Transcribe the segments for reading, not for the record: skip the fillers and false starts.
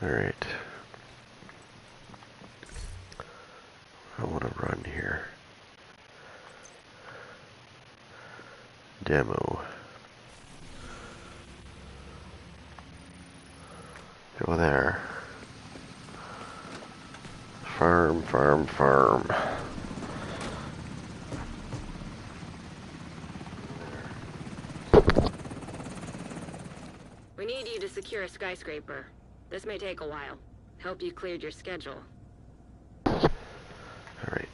Alright. I want to run here. Demo. Go there. Farm, farm, farm. We need you to secure a skyscraper. This may take a while. Hope you cleared your schedule. Alright.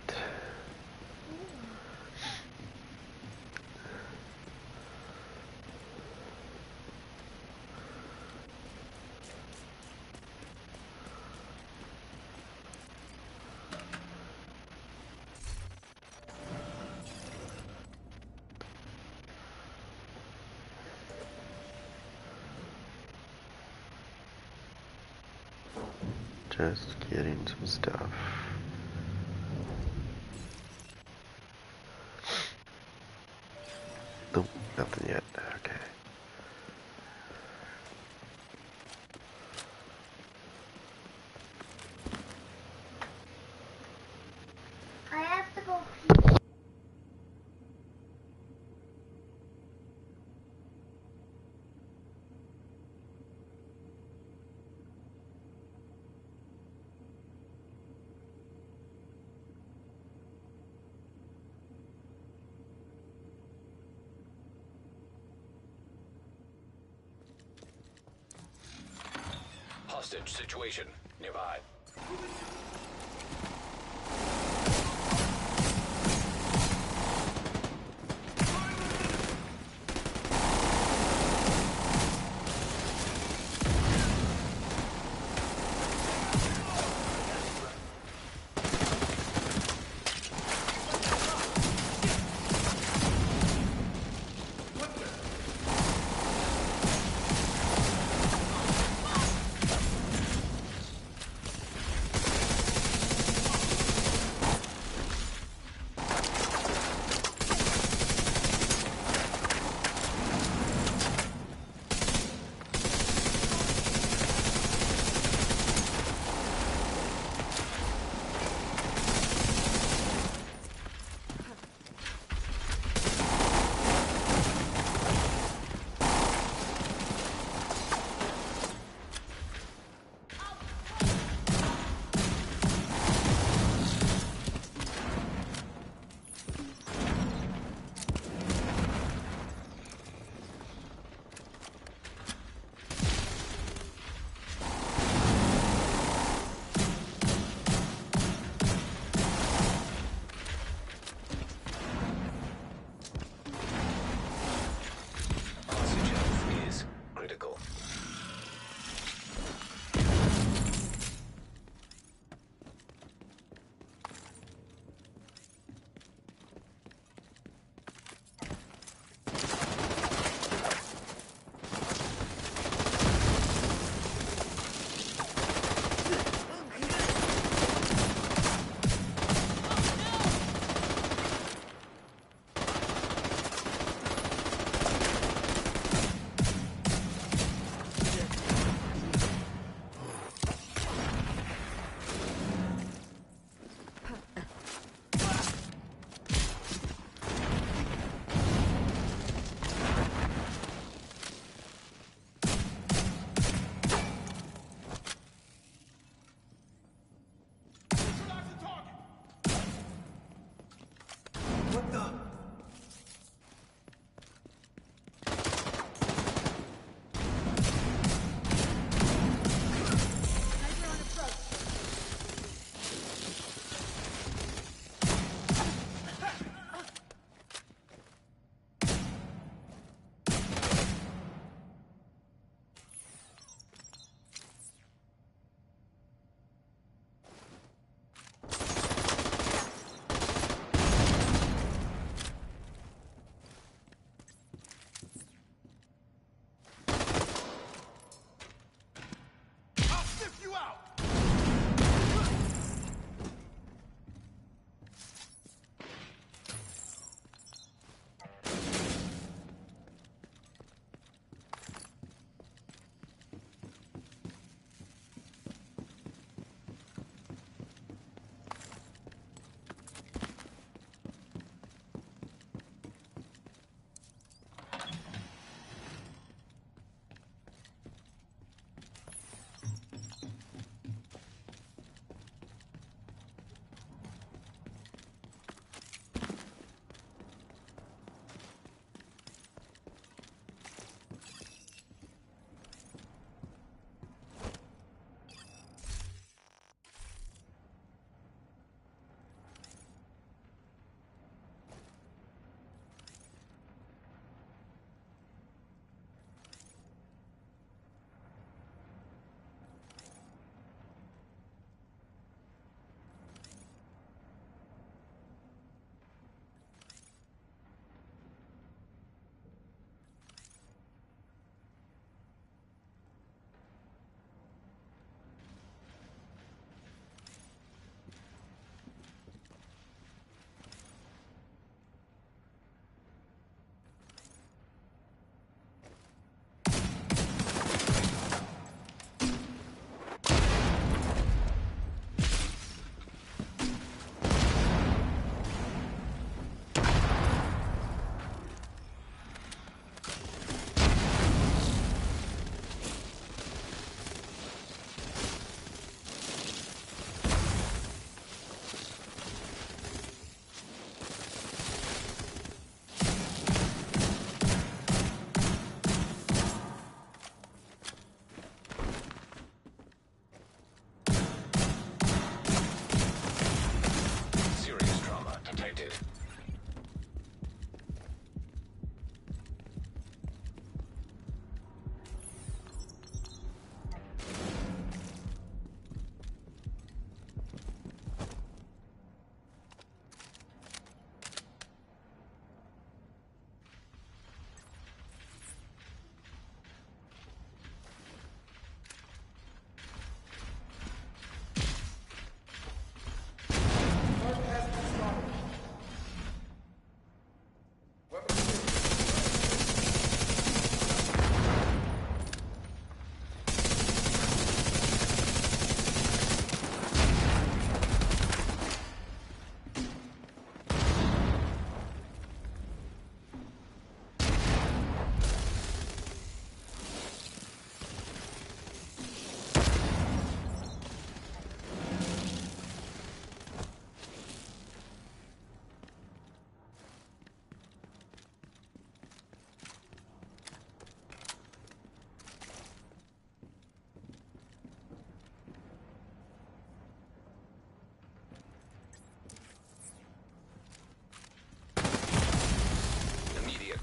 Just getting some stuff. Nope, nothing yet. Okay. I have to go. Hostage situation nearby.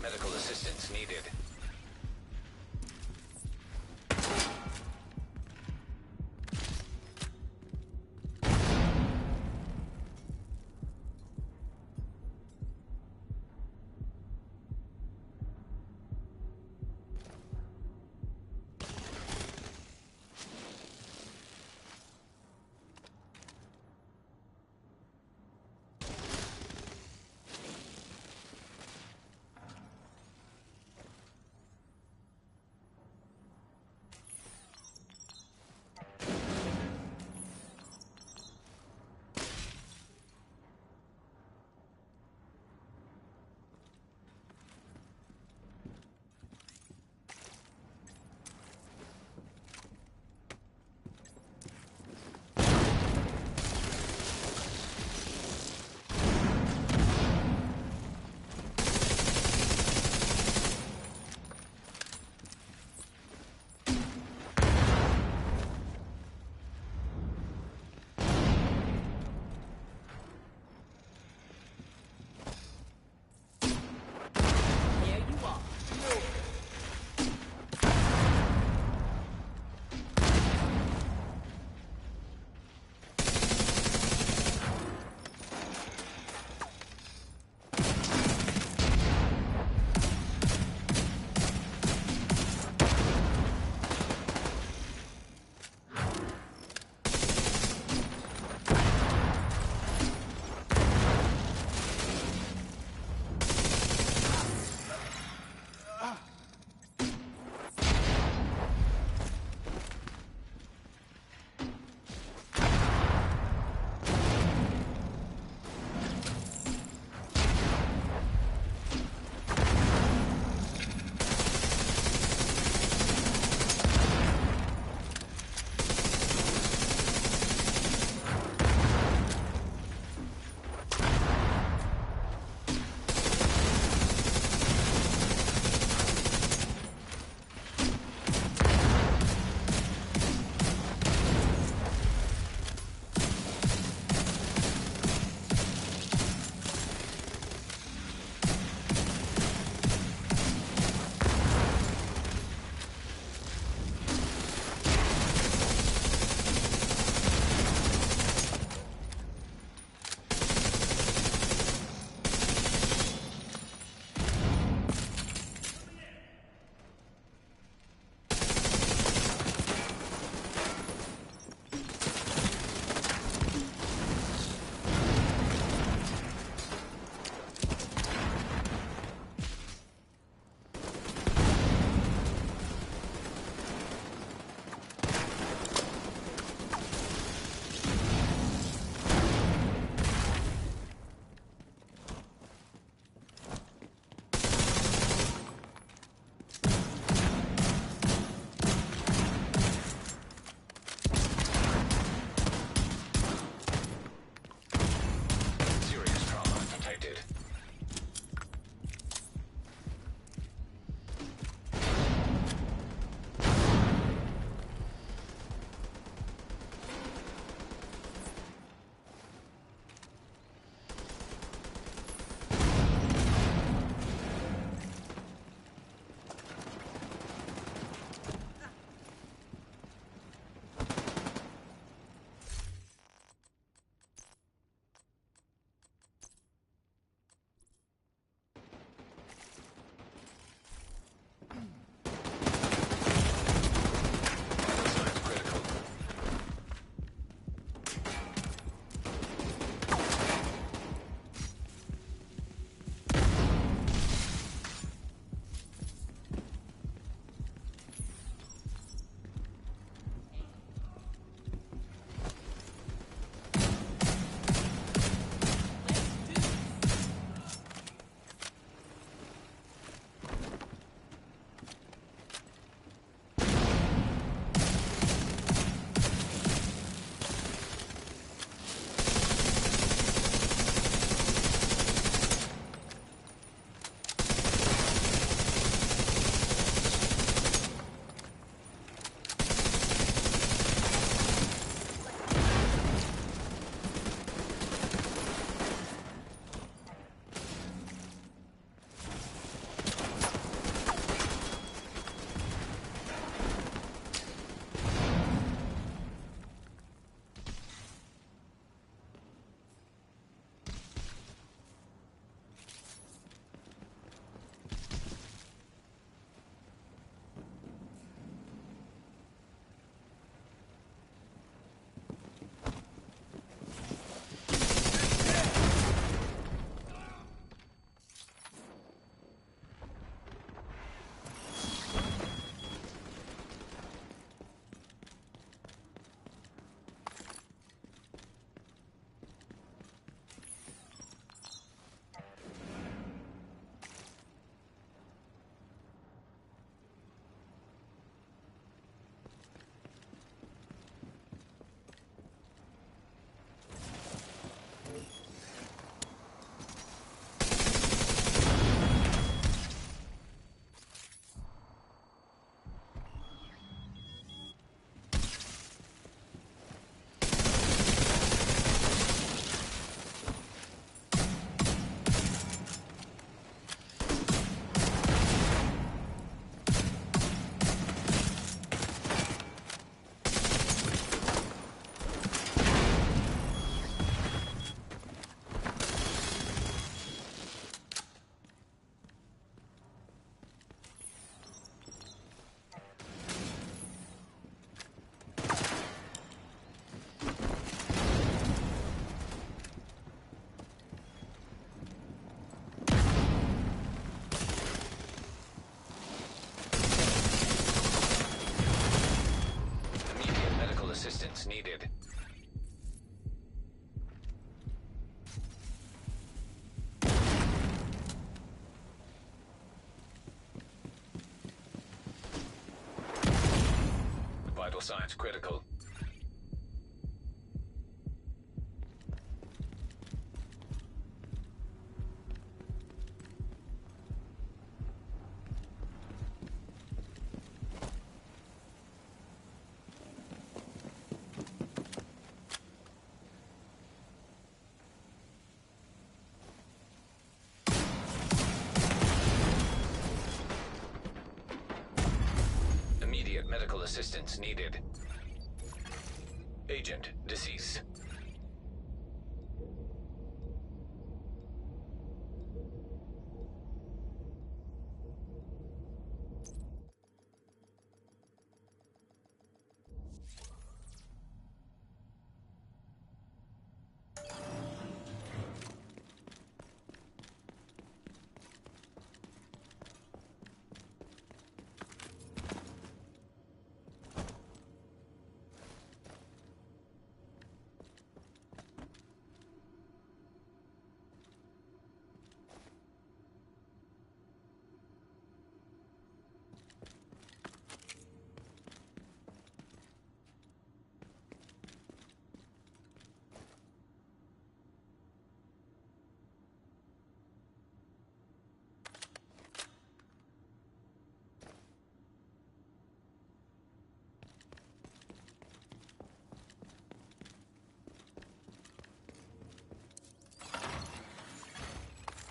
Medical assistance needed. assistance needed. Vital signs critical. Immediate medical assistance needed. Agent deceased.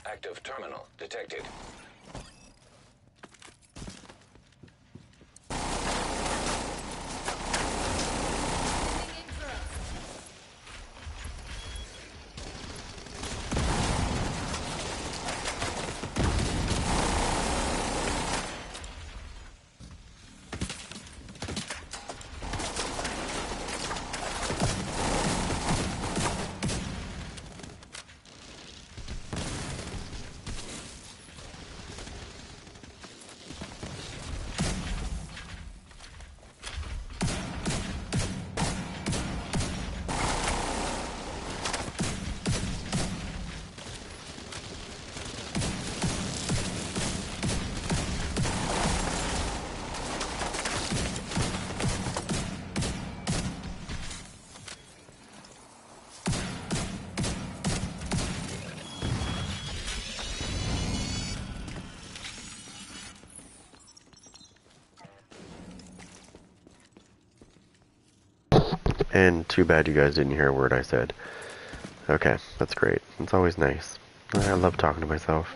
Active terminal detected. And too bad you guys didn't hear a word I said. Okay, that's great. It's always nice. I love talking to myself.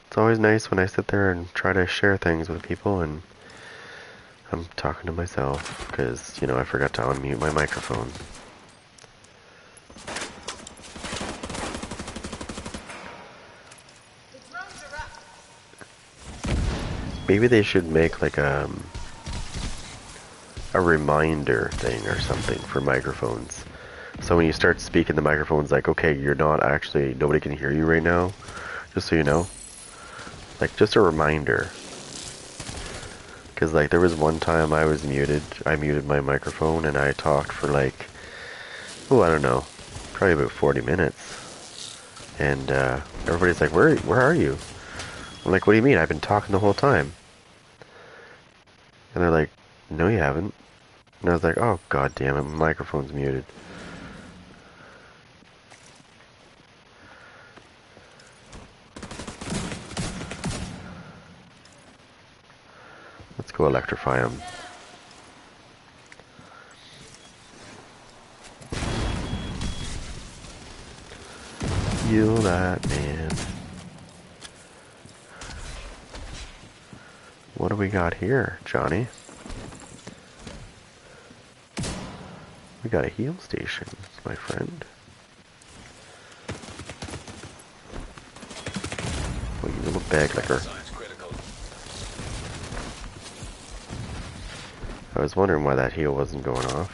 It's always nice when I sit there and try to share things with people and I'm talking to myself because, you know, I forgot to unmute my microphone. Maybe they should make like a reminder thing or something for microphones. So when you start speaking, the microphone's like, okay, you're not actually, nobody can hear you right now, just so you know. Like, just a reminder. Because, like, there was one time I muted my microphone and I talked for like, oh, I don't know, probably about 40 minutes. And everybody's like, where are you? I'm like, what do you mean? I've been talking the whole time. And they're like, no you haven't. And I was like, oh god damn it, my microphone's muted. Let's go electrify him. Heal that man. What do we got here, Johnny? We got a heal station, my friend. Oh, you little bag licker. I was wondering why that heal wasn't going off.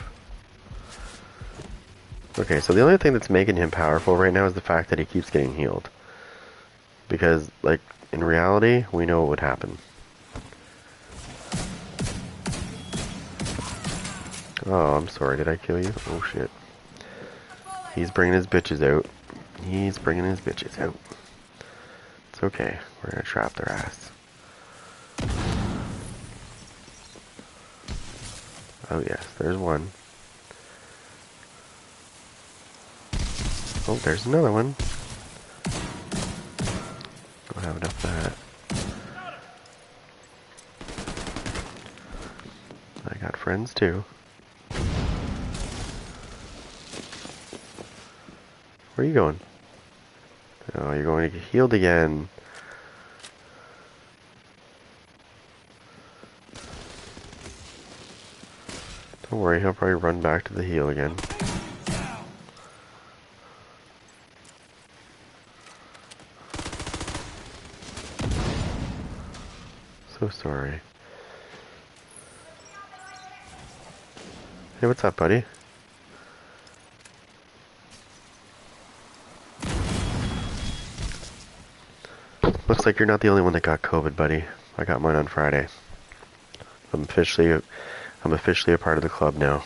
Okay, so the only thing that's making him powerful right now is the fact that he keeps getting healed. Because, like, in reality, we know what would happen. Oh, I'm sorry. Did I kill you? Oh, shit. He's bringing his bitches out. He's bringing his bitches out. It's okay. We're gonna trap their ass. Oh, yes. There's one. Oh, there's another one. Don't have enough of that. I got friends, too. Where are you going? Oh, you're going to get healed again. Don't worry, he'll probably run back to the heal again. So sorry. Hey, what's up, buddy? Looks like you're not the only one that got COVID, buddy. I got mine on Friday. I'm officially a part of the club now.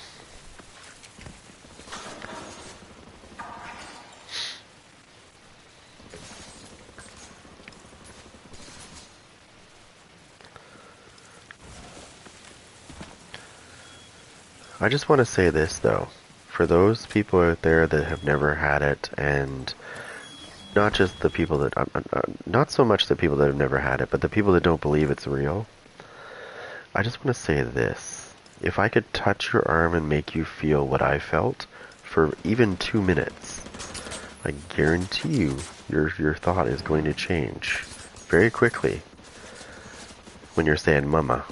I just want to say this, though. For those people out there that have never had it, and not just the people that, not so much the people that have never had it, but the people that don't believe it's real, I just want to say this. If I could touch your arm and make you feel what I felt for even 2 minutes, I guarantee you your thought is going to change very quickly when you're saying mama.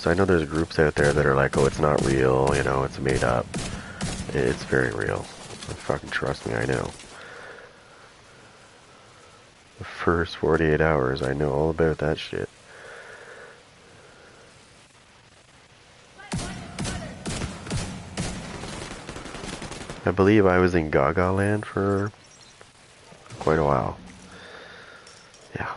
I know there's groups out there that are like, oh, it's not real, you know, it's made up. It's very real. Fucking trust me, I know. The first 48 hours, I know all about that shit. I believe I was in Gaga Land for quite a while. Yeah.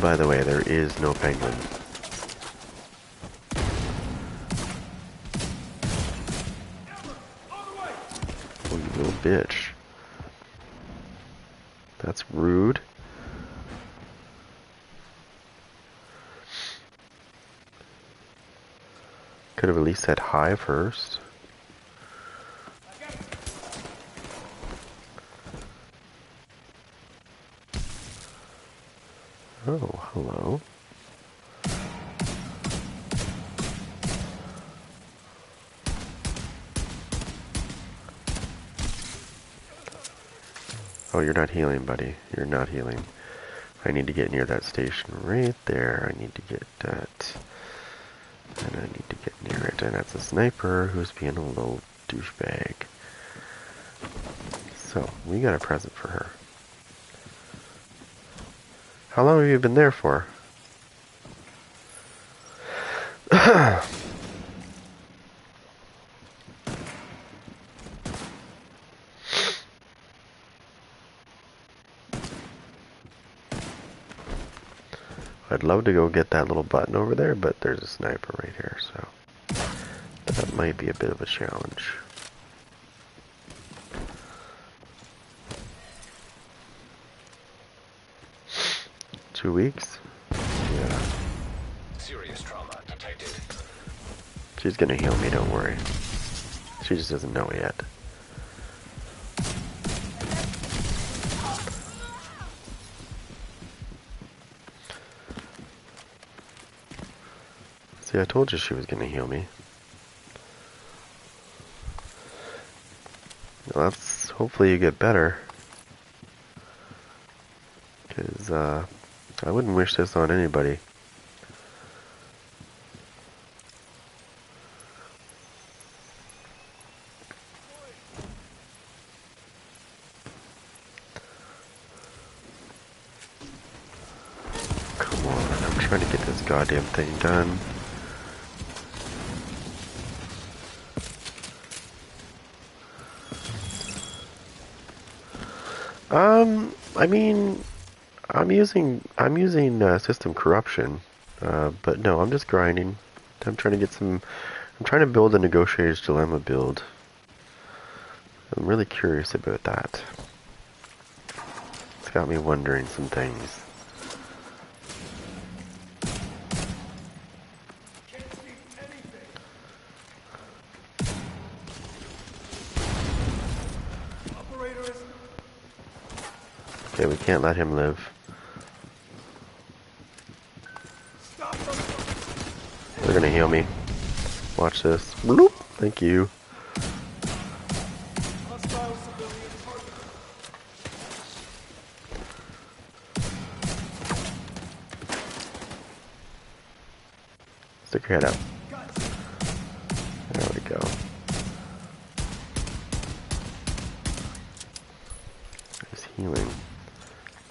By the way, there is no penguin. Oh, you little bitch. That's rude. Could have at least said hi first. Oh, hello. Oh, you're not healing, buddy. You're not healing. I need to get near that station right there. I need to get that. And I need to get near it. And that's a sniper who's being a little douchebag. So, we got a present for her. How long have you been there for? I'd love to go get that little button over there, but there's a sniper right here, so that might be a bit of a challenge. Two weeks? Yeah. Serious trauma detected. She's gonna heal me, don't worry. She just doesn't know yet. See, I told you she was gonna heal me. Well, that's hopefully you get better. I wouldn't wish this on anybody. Come on, I'm trying to get this goddamn thing done. I mean, I'm using system corruption, but no, I'm just grinding. I'm trying to get some. I'm trying to build a negotiator's dilemma build. I'm really curious about that. It's got me wondering some things. Okay, we can't let him live. They're gonna heal me. Watch this. Bloop. Thank you. Stick your head out. There we go. He's healing.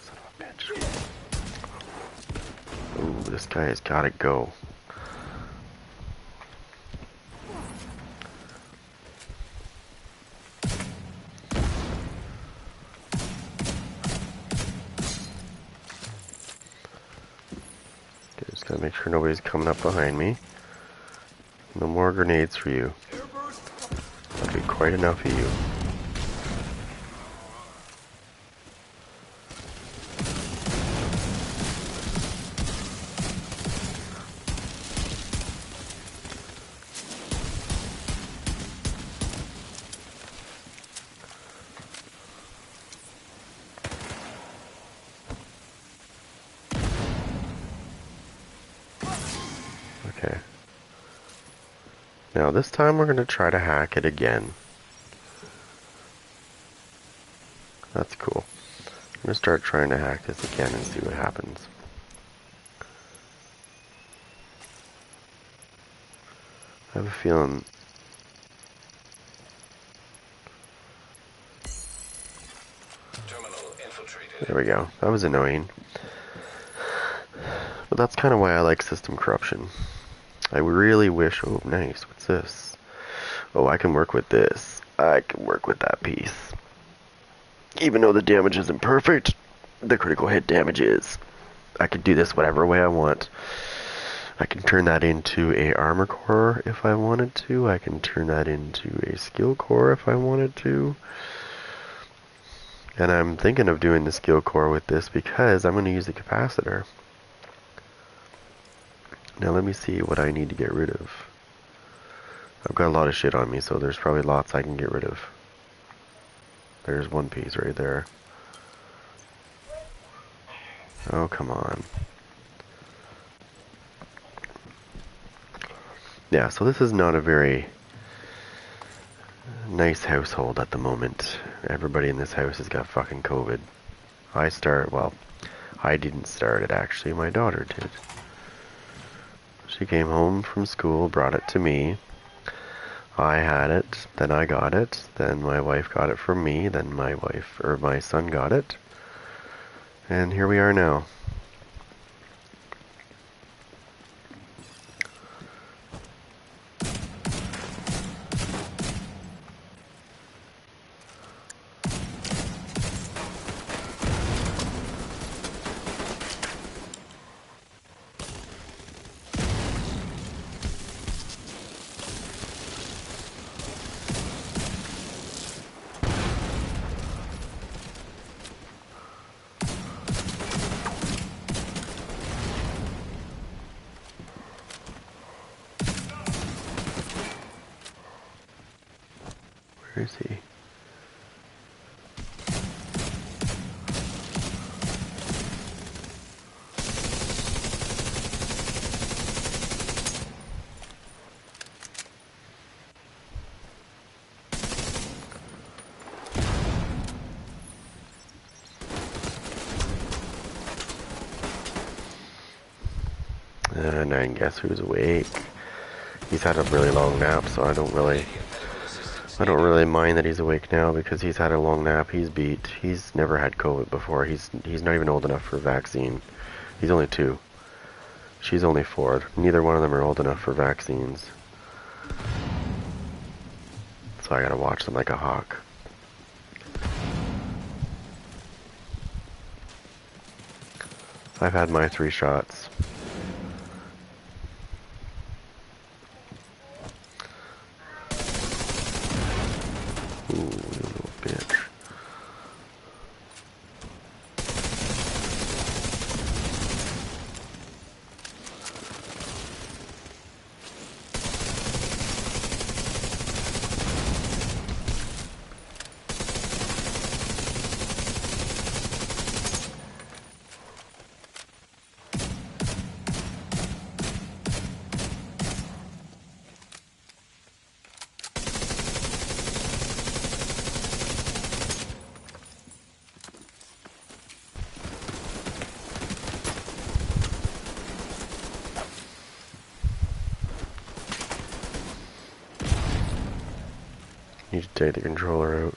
Son of a bitch. Ooh, this guy has gotta go. Just gotta make sure nobody's coming up behind me. No more grenades for you. That'll be quite enough of you. Okay. Now this time we're going to try to hack it again. That's cool. I'm going to start trying to hack this again and see what happens. I have a feeling... Terminal infiltrated. There we go. That was annoying. But that's kind of why I like system corruption. I really wish... Oh, nice. What's this? Oh, I can work with this. I can work with that piece. Even though the damage isn't perfect, the critical hit damage is. I can do this whatever way I want. I can turn that into a armor core if I wanted to. I can turn that into a skill core if I wanted to. And I'm thinking of doing the skill core with this because I'm going to use the capacitor. Now let me see what I need to get rid of. I've got a lot of shit on me, so there's probably lots I can get rid of. There's one piece right there. Oh, come on. Yeah, so this is not a very nice household at the moment. Everybody in this house has got fucking COVID. Well, I didn't start it actually, my daughter did. She came home from school, brought it to me. I had it, then I got it, then my wife got it from me, then my son got it. And here we are now. Where is he? and guess who's awake? He's had a really long nap, so I don't really mind that he's awake now because he's had a long nap. He's beat. He's never had COVID before. He's not even old enough for vaccine. He's only 2. She's only 4. Neither one of them are old enough for vaccines. So I gotta watch them like a hawk. I've had my 3 shots. Ooh, you little bitch. Need to take the controller out.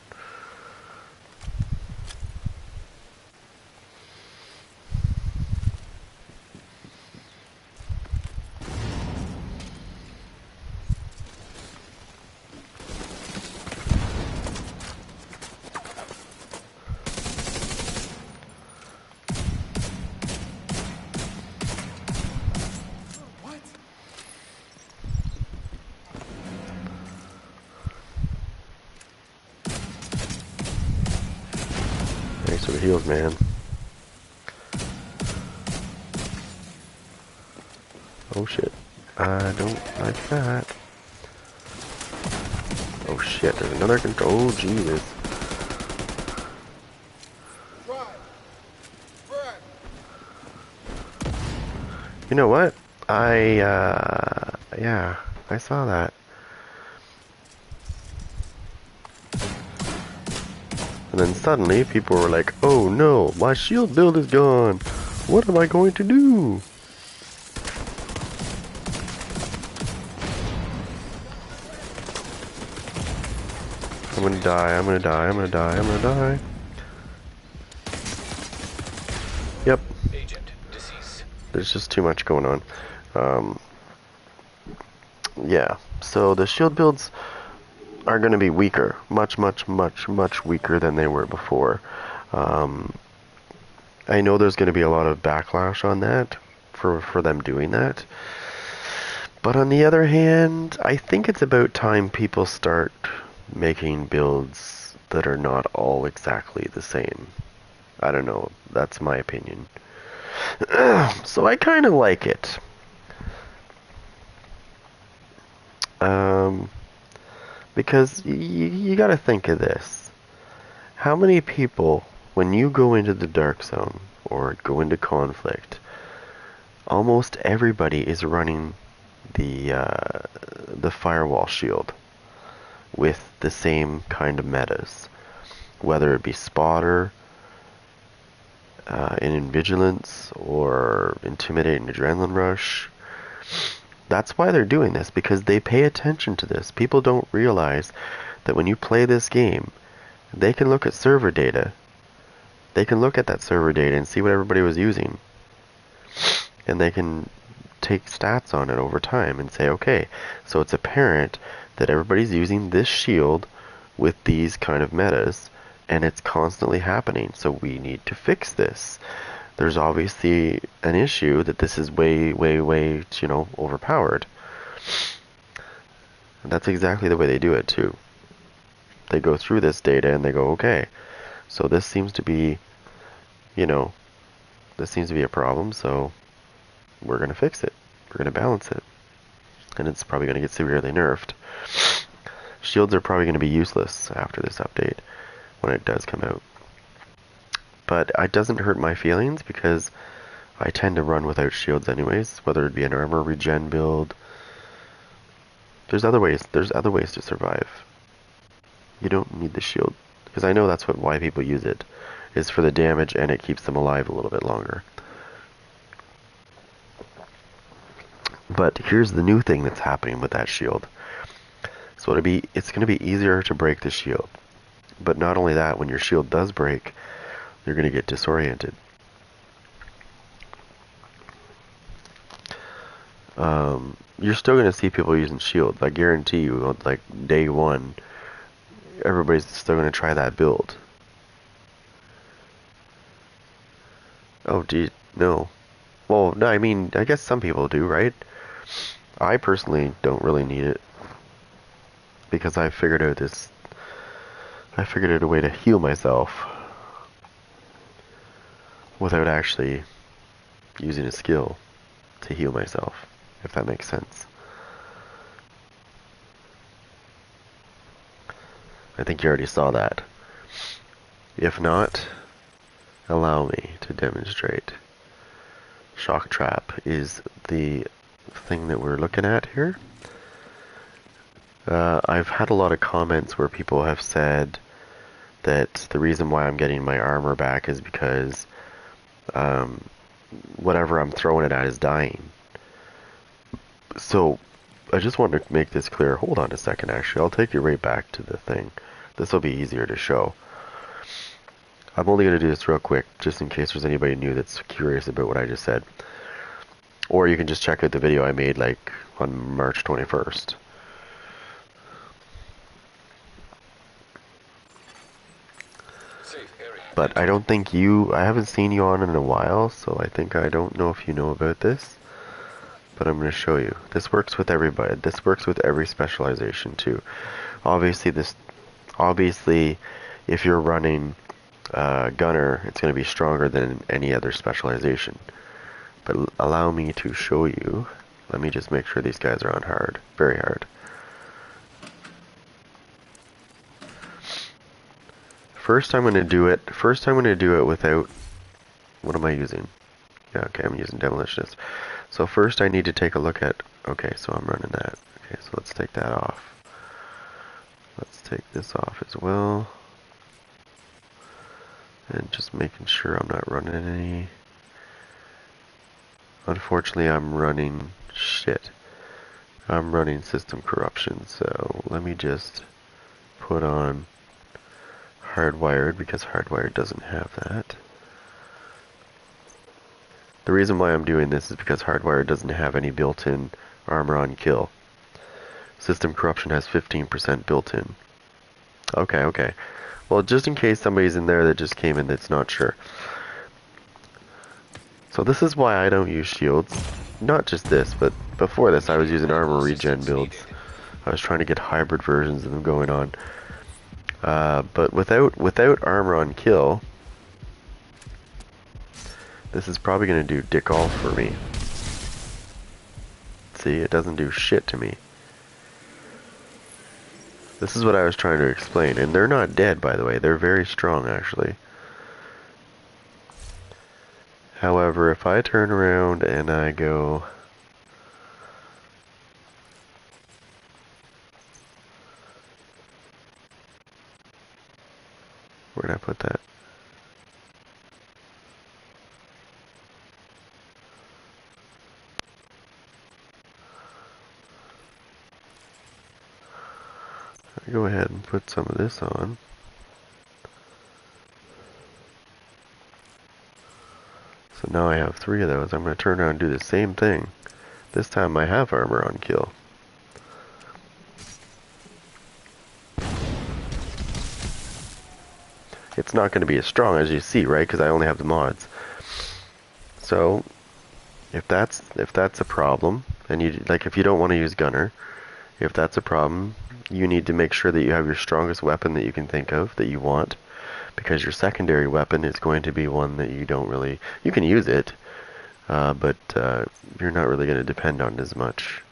Thanks for the heals, man. Oh shit. I don't like that. Oh shit, there's another control. Oh Jesus. You know what? Yeah, I saw that. And then suddenly people were like, oh no, my shield build is gone. What am I going to do? I'm gonna die, I'm gonna die, I'm gonna die, I'm gonna die. Yep. Agent deceased. There's just too much going on. Yeah, so the shield builds are going to be weaker. Much weaker than they were before. I know there's going to be a lot of backlash on that for them doing that. But on the other hand, I think it's about time people start making builds that are not all exactly the same. I don't know. That's my opinion. So I kind of like it. Because you got to think of this. How many people, when you go into the dark zone or go into conflict, almost everybody is running the firewall shield with the same kind of metas, whether it be spotter, in vigilance, or intimidate and adrenaline rush. That's why they're doing this, because they pay attention to this. People don't realize that when you play this game, they can look at server data. They can look at that server data and see what everybody was using. And they can take stats on it over time and say, okay, so it's apparent that everybody's using this shield with these kind of metas, and it's constantly happening, so we need to fix this. There's obviously an issue that this is way, overpowered. And that's exactly the way they do it, too. They go through this data and they go, okay, so this seems to be, this seems to be a problem, so we're going to fix it. We're going to balance it. And it's probably going to get severely nerfed. Shields are probably going to be useless after this update, when it does come out. But it doesn't hurt my feelings, because I tend to run without shields anyways, whether it be an armor regen build. There's other ways to survive. You don't need the shield, because I know that's why people use it, is for the damage, and it keeps them alive a little bit longer. But here's the new thing that's happening with that shield. So it's going to be easier to break the shield. But not only that, when your shield does break, you're going to get disoriented. You're still going to see people using shields. I guarantee you, like day one, everybody's still going to try that build. Oh, gee, no. Well, no, I mean, I guess some people do, right? I personally don't really need it. Because I figured out a way to heal myself without actually using a skill to heal myself, if that makes sense. I think you already saw that. If not, allow me to demonstrate. Shock trap is the thing that we're looking at here. I've had a lot of comments where people have said that the reason why I'm getting my armor back is because whatever I'm throwing it at is dying. So I just want to make this clear. Hold on a second, actually. I'll take you right back to the thing. This will be easier to show. I'm only going to do this real quick, just in case there's anybody new that's curious about what I just said. Or you can just check out the video I made, like, on March 21st. But I don't think I haven't seen you on in a while, so I don't know if you know about this. But I'm going to show you. This works with everybody. This works with every specialization too. Obviously, if you're running Gunner, it's going to be stronger than any other specialization. But allow me to show you. Let me just make sure these guys are on hard. Very hard. First I'm going to do it without... What am I using? Yeah, okay, I'm using Demolitionist. So first I need to take a look at... Okay, so I'm running that. Okay, so let's take that off. Let's take this off as well. And just making sure I'm not running any... Unfortunately, I'm running shit. I'm running system corruption, so let me just put on hardwired, because hardwired doesn't have that. The reason why I'm doing this is because hardwired doesn't have any built-in armor on kill. System corruption has 15% built-in. Okay. Well, just in case somebody's in there that just came in that's not sure. So this is why I don't use shields. Not just this, but before this I was using armor regen builds. I was trying to get hybrid versions of them going on. But without armor on kill, this is probably going to do dick all for me. See, it doesn't do shit to me. This is what I was trying to explain. And they're not dead, by the way. They're very strong, actually. However, if I turn around and I go... Where did I put that? I go ahead and put some of this on. So now I have 3 of those. I'm going to turn around and do the same thing. This time I have armor on kill. It's not going to be as strong as you see, right? Because I only have the mods. So, if that's a problem, and if you don't want to use Gunner, if that's a problem, you need to make sure that you have your strongest weapon that you can think of, that you want, because your secondary weapon is going to be one that you don't really... You can use it, but you're not really going to depend on it as much.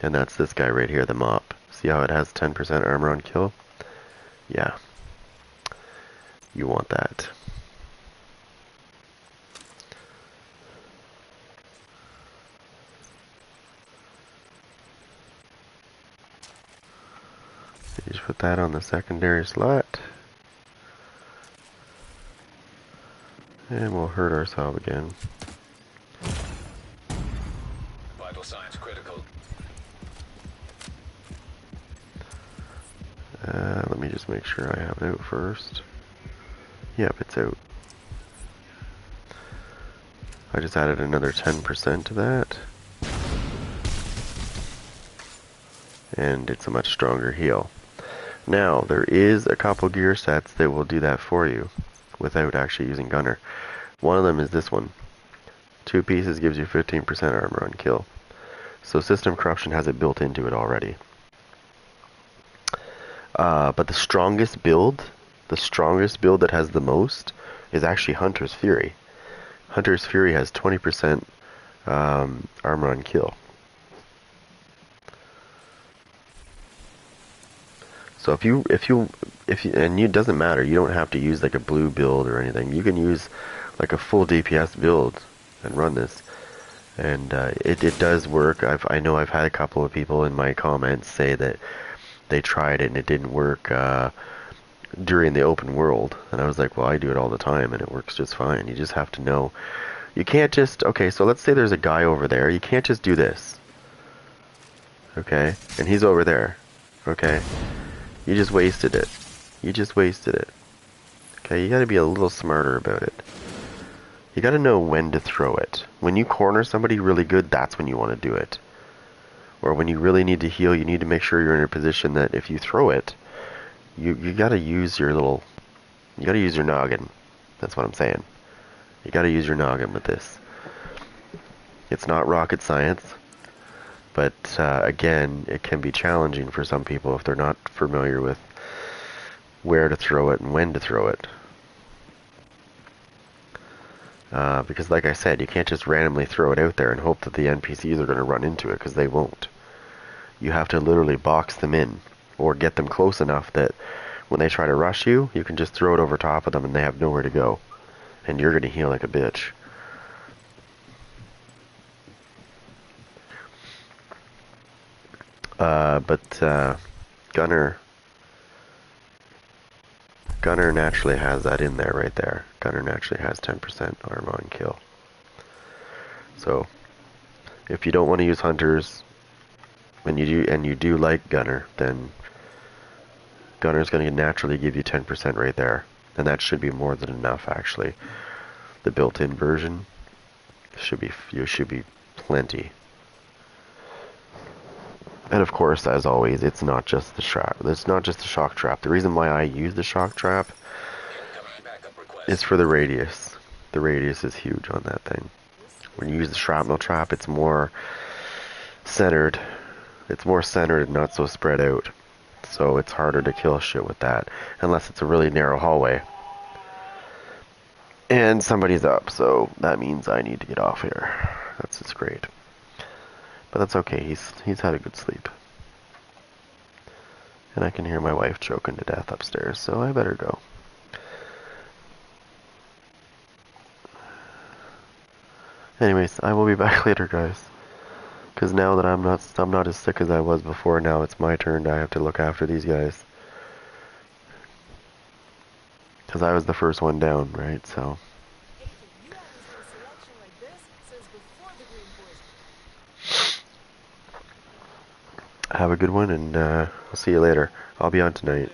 And that's this guy right here, the mop. See how it has 10% armor on kill? Yeah. You want that. You just put that on the secondary slot. And we'll hurt ourselves again. Vital signs critical. Let me just make sure I have it out first. Yep, it's out. I just added another 10% to that. And it's a much stronger heal. Now, there is a couple gear sets that will do that for you without actually using gunner. One of them is this one. 2 pieces gives you 15% armor on kill. So System Corruption has it built into it already. But the strongest build that has the most, is actually Hunter's Fury. Hunter's Fury has 20% armor on kill. So if you, and it doesn't matter, you don't have to use like a blue build or anything. You can use like a full DPS build and run this. And it does work. I know I've had a couple of people in my comments say that they tried it and it didn't work during the open world. And I was like, well, I do it all the time and it works just fine. You just have to know. You can't just, okay, so let's say there's a guy over there. You can't just do this. Okay? And he's over there. Okay? You just wasted it. You just wasted it. Okay, you gotta be a little smarter about it. You gotta know when to throw it. When you corner somebody really good, that's when you want to do it. Or when you really need to heal, you need to make sure you're in a position that if you throw it, you gotta use your little, you gotta use your noggin. That's what I'm saying. You gotta use your noggin with this. It's not rocket science, but again, it can be challenging for some people if they're not familiar with where to throw it and when to throw it. Because like I said, you can't just randomly throw it out there and hope that the NPCs are going to run into it, because they won't. You have to literally box them in, or get them close enough that when they try to rush you, you can just throw it over top of them and they have nowhere to go. And you're going to heal like a bitch. But Gunner naturally has that in there right there. Gunner naturally has 10% armor on kill. So, if you don't want to use hunters, and you do like Gunner, then Gunner's going to naturally give you 10% right there. And that should be more than enough, actually. The built-in version should be plenty. And of course, as always, it's not just the trap. It's not just the shock trap. The reason why I use the shock trap is for the radius. The radius is huge on that thing. When you use the shrapnel trap, it's more centered. It's more centered and not so spread out. So it's harder to kill shit with that, unless it's a really narrow hallway. And somebody's up, so that means I need to get off here. That's just great. But that's okay, he's had a good sleep. And I can hear my wife choking to death upstairs, so I better go. Anyways, I will be back later, guys. Because now that I'm not as sick as I was before, now it's my turn. I have to look after these guys. Because I was the first one down, right? So. Have a good one, and I'll see you later. I'll be on tonight.